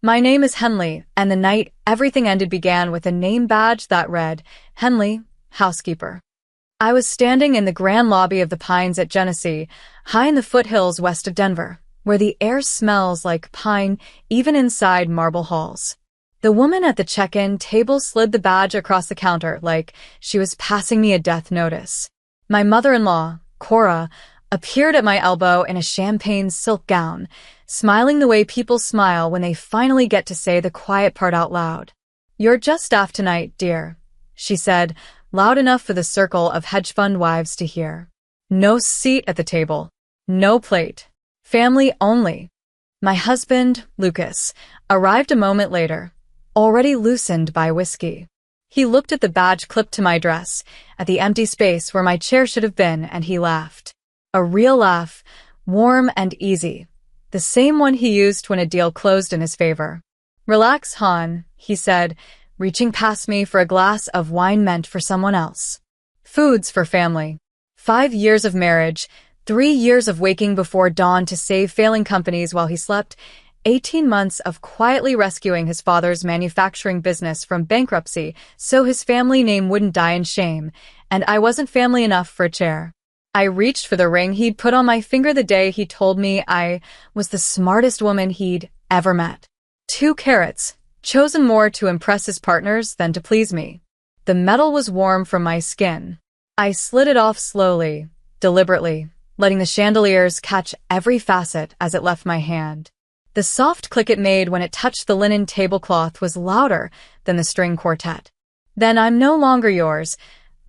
My name is Henley, and the night everything ended began with a name badge that read, Henley, housekeeper. I was standing in the grand lobby of the Pines at Genesee, high in the foothills west of Denver, where the air smells like pine even inside marble halls. The woman at the check-in table slid the badge across the counter like she was passing me a death notice. My mother-in-law, Cora, appeared at my elbow in a champagne silk gown, smiling the way people smile when they finally get to say the quiet part out loud. "You're just staff tonight, dear," she said, loud enough for the circle of hedge fund wives to hear. No seat at the table. No plate. Family only. My husband, Lucas, arrived a moment later, already loosened by whiskey. He looked at the badge clipped to my dress, at the empty space where my chair should have been, and he laughed. A real laugh, warm and easy. The same one he used when a deal closed in his favor. "Relax, Han," he said, reaching past me for a glass of wine meant for someone else. Food's for family. 5 years of marriage, 3 years of waking before dawn to save failing companies while he slept, 18 months of quietly rescuing his father's manufacturing business from bankruptcy so his family name wouldn't die in shame, and I wasn't family enough for a chair. I reached for the ring he'd put on my finger the day he told me I was the smartest woman he'd ever met. 2 carats, chosen more to impress his partners than to please me. The metal was warm from my skin. I slid it off slowly, deliberately, letting the chandeliers catch every facet as it left my hand. The soft click it made when it touched the linen tablecloth was louder than the string quartet. "Then I'm no longer yours,"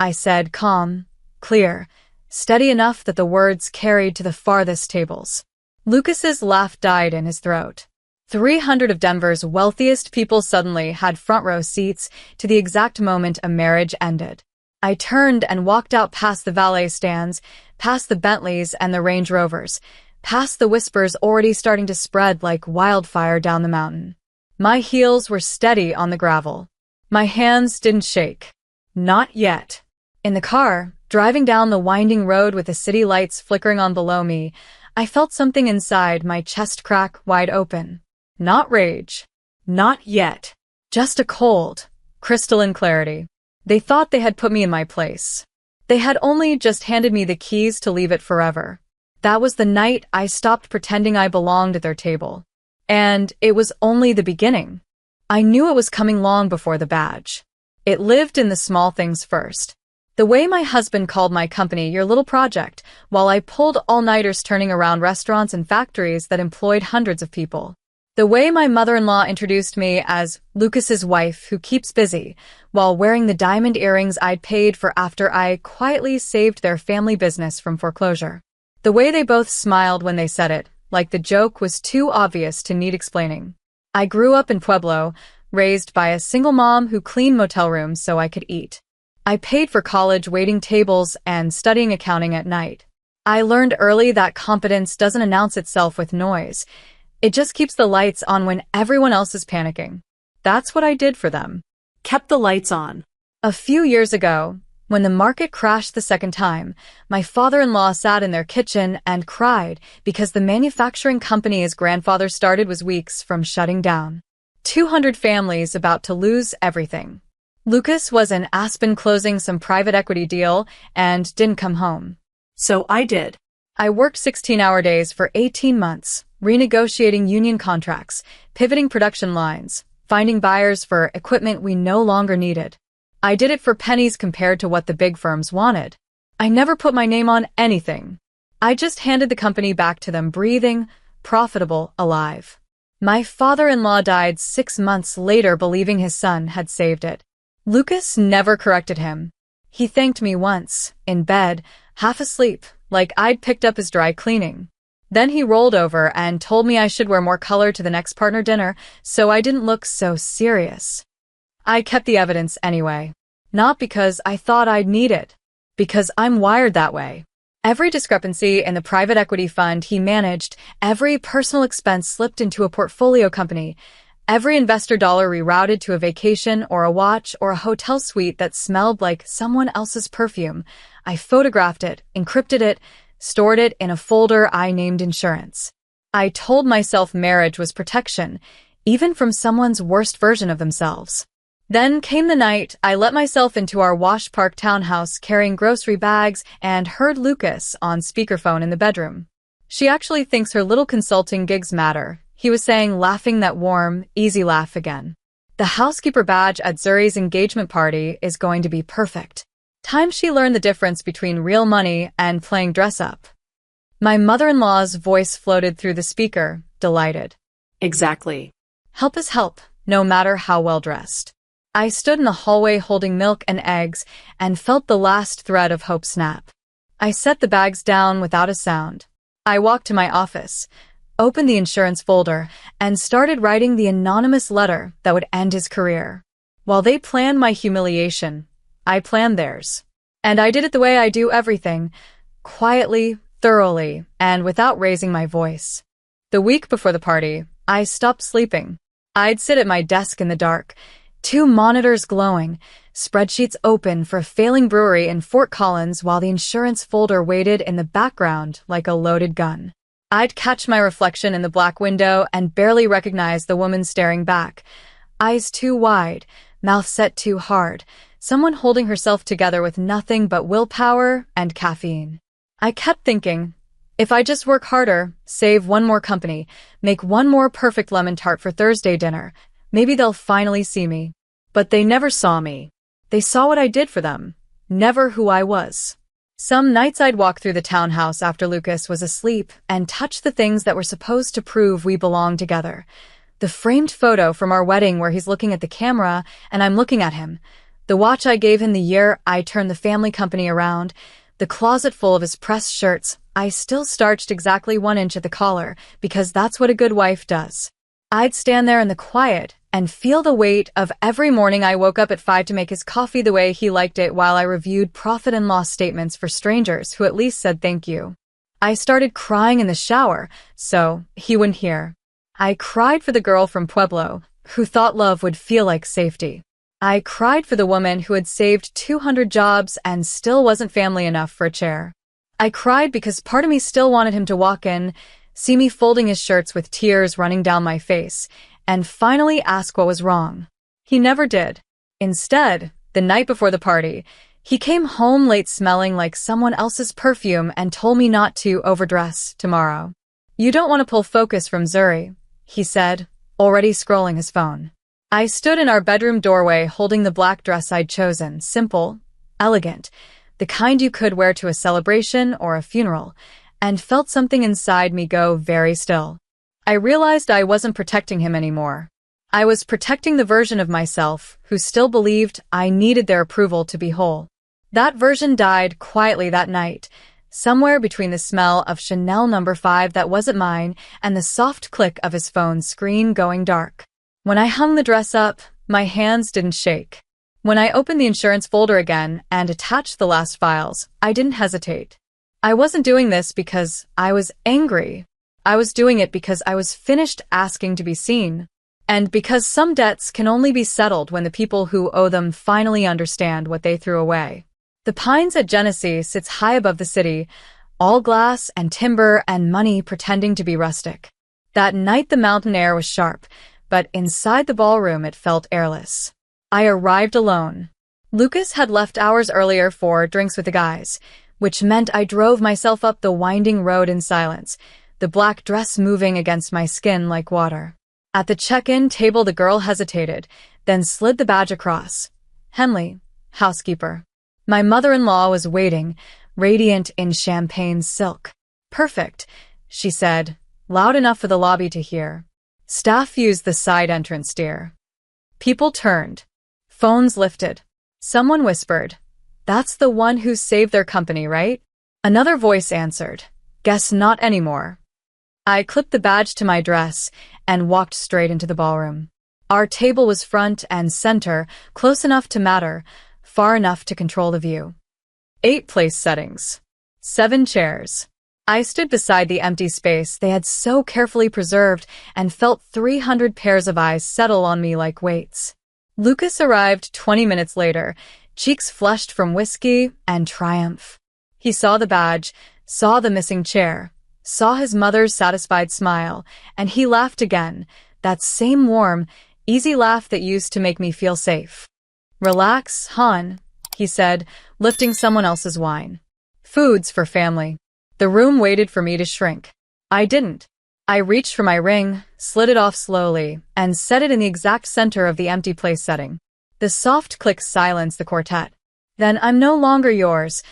I said, calm, clear, steady enough that the words carried to the farthest tables. Lucas's laugh died in his throat. 300 of Denver's wealthiest people suddenly had front row seats to the exact moment a marriage ended. I turned and walked out past the valet stands, past the Bentleys and the Range Rovers, past the whispers already starting to spread like wildfire down the mountain. My heels were steady on the gravel. My hands didn't shake. Not yet. In the car, driving down the winding road with the city lights flickering on below me, I felt something inside my chest crack wide open. Not rage. Not yet. Just a cold, crystalline clarity. They thought they had put me in my place. They had only just handed me the keys to leave it forever. That was the night I stopped pretending I belonged at their table. And it was only the beginning. I knew it was coming long before the badge. It lived in the small things first. The way my husband called my company your little project, while I pulled all-nighters turning around restaurants and factories that employed hundreds of people. The way my mother-in-law introduced me as Lucas's wife who keeps busy, while wearing the diamond earrings I'd paid for after I quietly saved their family business from foreclosure. The way they both smiled when they said it, like the joke was too obvious to need explaining. I grew up in Pueblo, raised by a single mom who cleaned motel rooms so I could eat. I paid for college waiting tables and studying accounting at night. I learned early that competence doesn't announce itself with noise. It just keeps the lights on when everyone else is panicking. That's what I did for them. Kept the lights on. A few years ago, when the market crashed the second time, my father-in-law sat in their kitchen and cried because the manufacturing company his grandfather started was weeks from shutting down. 200 families about to lose everything. Lucas was in Aspen closing some private equity deal and didn't come home. So I did. I worked 16-hour days for 18 months, renegotiating union contracts, pivoting production lines, finding buyers for equipment we no longer needed. I did it for pennies compared to what the big firms wanted. I never put my name on anything. I just handed the company back to them breathing, profitable, alive. My father-in-law died 6 months later believing his son had saved it. Lucas never corrected him. He thanked me once, in bed, half asleep, like I'd picked up his dry cleaning. Then he rolled over and told me I should wear more color to the next partner dinner so I didn't look so serious. I kept the evidence anyway. Not because I thought I'd need it. Because I'm wired that way. Every discrepancy in the private equity fund he managed, every personal expense slipped into a portfolio company, every investor dollar rerouted to a vacation or a watch or a hotel suite that smelled like someone else's perfume. I photographed it, encrypted it, stored it in a folder I named insurance. I told myself marriage was protection, even from someone's worst version of themselves. Then came the night I let myself into our Wash Park townhouse carrying grocery bags and heard Lucas on speakerphone in the bedroom. "She actually thinks her little consulting gigs matter," he was saying, laughing that warm, easy laugh again. "The housekeeper badge at Zuri's engagement party is going to be perfect. Time she learned the difference between real money and playing dress-up." My mother-in-law's voice floated through the speaker, delighted. Exactly. Help is help, no matter how well-dressed. I stood in the hallway holding milk and eggs and felt the last thread of hope snap. I set the bags down without a sound. I walked to my office, opened the insurance folder, and started writing the anonymous letter that would end his career. While they planned my humiliation, I planned theirs. And I did it the way I do everything, quietly, thoroughly, and without raising my voice. The week before the party, I stopped sleeping. I'd sit at my desk in the dark, 2 monitors glowing, spreadsheets open for a failing brewery in Fort Collins while the insurance folder waited in the background like a loaded gun. I'd catch my reflection in the black window and barely recognize the woman staring back. Eyes too wide, mouth set too hard, someone holding herself together with nothing but willpower and caffeine. I kept thinking, if I just work harder, save one more company, make one more perfect lemon tart for Thursday dinner, maybe they'll finally see me. But they never saw me. They saw what I did for them, never who I was. Some nights I'd walk through the townhouse after Lucas was asleep and touch the things that were supposed to prove we belonged together. The framed photo from our wedding where he's looking at the camera and I'm looking at him. The watch I gave him the year I turned the family company around. The closet full of his pressed shirts. I still starched exactly 1 inch at the collar because that's what a good wife does. I'd stand there in the quiet and feel the weight of every morning I woke up at 5 to make his coffee the way he liked it while I reviewed profit and loss statements for strangers who at least said thank you. I started crying in the shower, so he wouldn't hear. I cried for the girl from Pueblo who thought love would feel like safety. I cried for the woman who had saved 200 jobs and still wasn't family enough for a chair. I cried because part of me still wanted him to walk in, see me folding his shirts with tears running down my face, and finally ask what was wrong. He never did. Instead, the night before the party, he came home late smelling like someone else's perfume and told me not to overdress tomorrow. "You don't want to pull focus from Zuri," he said, already scrolling his phone. I stood in our bedroom doorway holding the black dress I'd chosen, simple, elegant, the kind you could wear to a celebration or a funeral, and felt something inside me go very still. I realized I wasn't protecting him anymore. I was protecting the version of myself who still believed I needed their approval to be whole. That version died quietly that night, somewhere between the smell of Chanel No. 5 that wasn't mine and the soft click of his phone's screen going dark. When I hung the dress up, my hands didn't shake. When I opened the insurance folder again and attached the last files, I didn't hesitate. I wasn't doing this because I was angry. I was doing it because I was finished asking to be seen. And because some debts can only be settled when the people who owe them finally understand what they threw away. The Pines at Genesee sits high above the city, all glass and timber and money pretending to be rustic. That night the mountain air was sharp, but inside the ballroom it felt airless. I arrived alone. Lucas had left hours earlier for drinks with the guys, which meant I drove myself up the winding road in silence, the black dress moving against my skin like water. At the check-in table the girl hesitated, then slid the badge across. Henley, housekeeper. My mother-in-law was waiting, radiant in champagne silk. "Perfect," she said, loud enough for the lobby to hear. "Staff used the side entrance, dear." People turned. Phones lifted. Someone whispered, "That's the one who saved their company, right?" Another voice answered, "Guess not anymore." I clipped the badge to my dress and walked straight into the ballroom. Our table was front and center, close enough to matter, far enough to control the view. 8 place settings. 7 chairs. I stood beside the empty space they had so carefully preserved and felt 300 pairs of eyes settle on me like weights. Lucas arrived 20 minutes later, cheeks flushed from whiskey and triumph. He saw the badge, saw the missing chair, saw his mother's satisfied smile, and he laughed again, that same warm, easy laugh that used to make me feel safe. "Relax, hon," he said, lifting someone else's wine. "Food's for family." The room waited for me to shrink. I didn't. I reached for my ring, slid it off slowly, and set it in the exact center of the empty place setting. The soft click silenced the quartet. "Then I'm no longer yours,"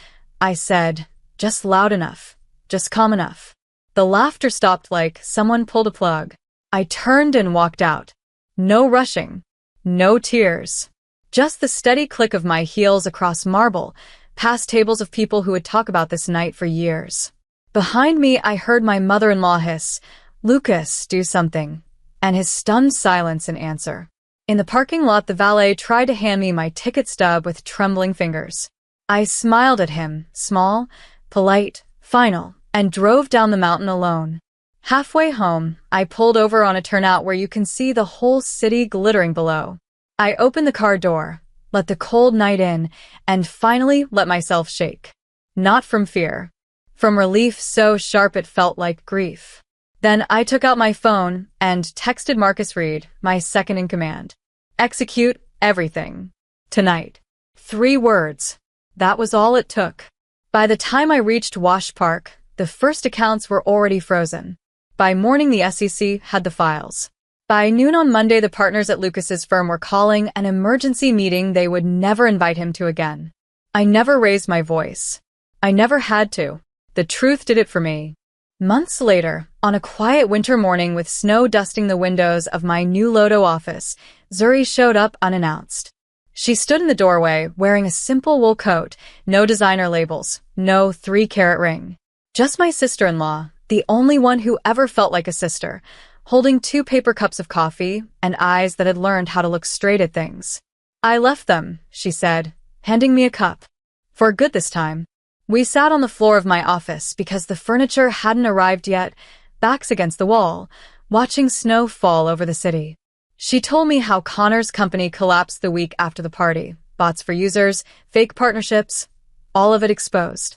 I said, just loud enough, just calm enough. The laughter stopped like someone pulled a plug. I turned and walked out. No rushing, no tears. Just the steady click of my heels across marble, past tables of people who would talk about this night for years. Behind me, I heard my mother-in-law hiss, "Lucas, do something," and his stunned silence in answer. In the parking lot, the valet tried to hand me my ticket stub with trembling fingers. I smiled at him, small, polite, final, and drove down the mountain alone. Halfway home, I pulled over on a turnout where you can see the whole city glittering below. I opened the car door, let the cold night in, and finally let myself shake. Not from fear. From relief so sharp it felt like grief. Then I took out my phone and texted Marcus Reed, my second in command. "Execute everything. Tonight." 3 words. That was all it took. By the time I reached Wash Park, the first accounts were already frozen. By morning, the SEC had the files. By noon on Monday, the partners at Lucas's firm were calling an emergency meeting they would never invite him to again. I never raised my voice. I never had to. The truth did it for me. Months later, on a quiet winter morning with snow dusting the windows of my new Lodo office, Zuri showed up unannounced. She stood in the doorway, wearing a simple wool coat, no designer labels, no 3-carat ring. Just my sister-in-law, the only one who ever felt like a sister, holding 2 paper cups of coffee and eyes that had learned how to look straight at things. "I left them," she said, handing me a cup. "For good this time." We sat on the floor of my office because the furniture hadn't arrived yet, backs against the wall, watching snow fall over the city. She told me how Connor's company collapsed the week after the party, bots for users, fake partnerships, all of it exposed.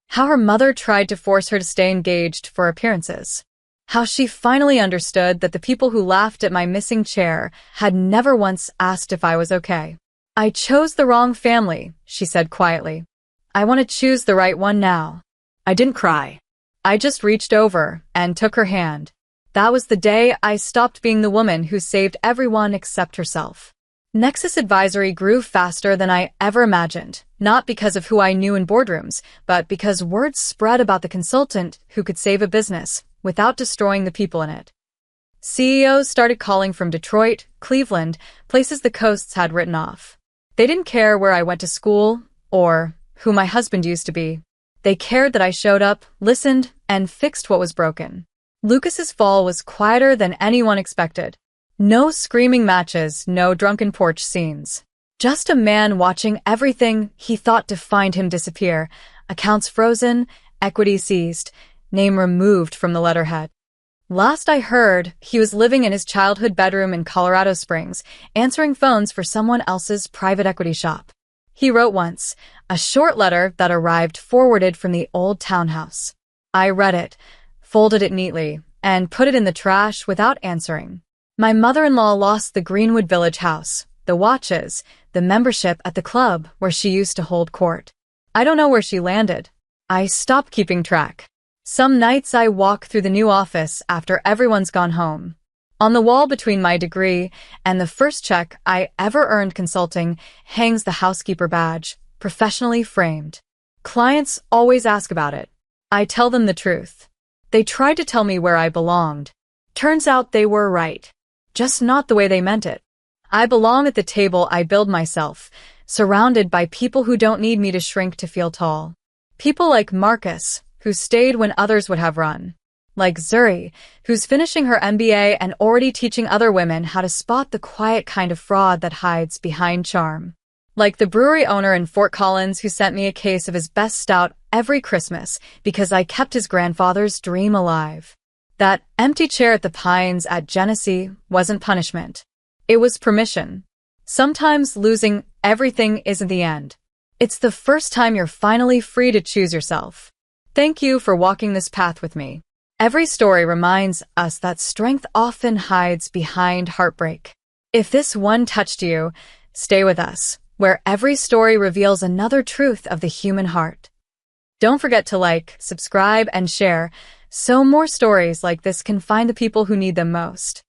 How her mother tried to force her to stay engaged for appearances. How she finally understood that the people who laughed at my missing chair had never once asked if I was okay. "I chose the wrong family," she said quietly. "I want to choose the right one now." I didn't cry. I just reached over and took her hand. That was the day I stopped being the woman who saved everyone except herself. Nexus Advisory grew faster than I ever imagined, not because of who I knew in boardrooms, but because word spread about the consultant who could save a business without destroying the people in it. CEOs started calling from Detroit, Cleveland, places the coasts had written off. They didn't care where I went to school or who my husband used to be. They cared that I showed up, listened, and fixed what was broken. Lucas's fall was quieter than anyone expected. No screaming matches, no drunken porch scenes. Just a man watching everything he thought defined him disappear. Accounts frozen, equity seized, name removed from the letterhead. Last I heard, he was living in his childhood bedroom in Colorado Springs, answering phones for someone else's private equity shop. He wrote once, a short letter that arrived forwarded from the old townhouse. I read it, folded it neatly, and put it in the trash without answering. My mother-in-law lost the Greenwood Village house, the watches, the membership at the club where she used to hold court. I don't know where she landed. I stopped keeping track. Some nights I walk through the new office after everyone's gone home. On the wall between my degree and the first check I ever earned consulting hangs the housekeeper badge, professionally framed. Clients always ask about it. I tell them the truth. They tried to tell me where I belonged. Turns out they were right. Just not the way they meant it. I belong at the table I build myself, surrounded by people who don't need me to shrink to feel tall. People like Marcus, who stayed when others would have run. Like Zuri, who's finishing her MBA and already teaching other women how to spot the quiet kind of fraud that hides behind charm. Like the brewery owner in Fort Collins who sent me a case of his best stout every Christmas because I kept his grandfather's dream alive. That empty chair at the Pines at Genesee wasn't punishment. It was permission. Sometimes losing everything isn't the end. It's the first time you're finally free to choose yourself. Thank you for walking this path with me. Every story reminds us that strength often hides behind heartbreak. If this one touched you, stay with us, where every story reveals another truth of the human heart. Don't forget to like, subscribe, and share, so more stories like this can find the people who need them most.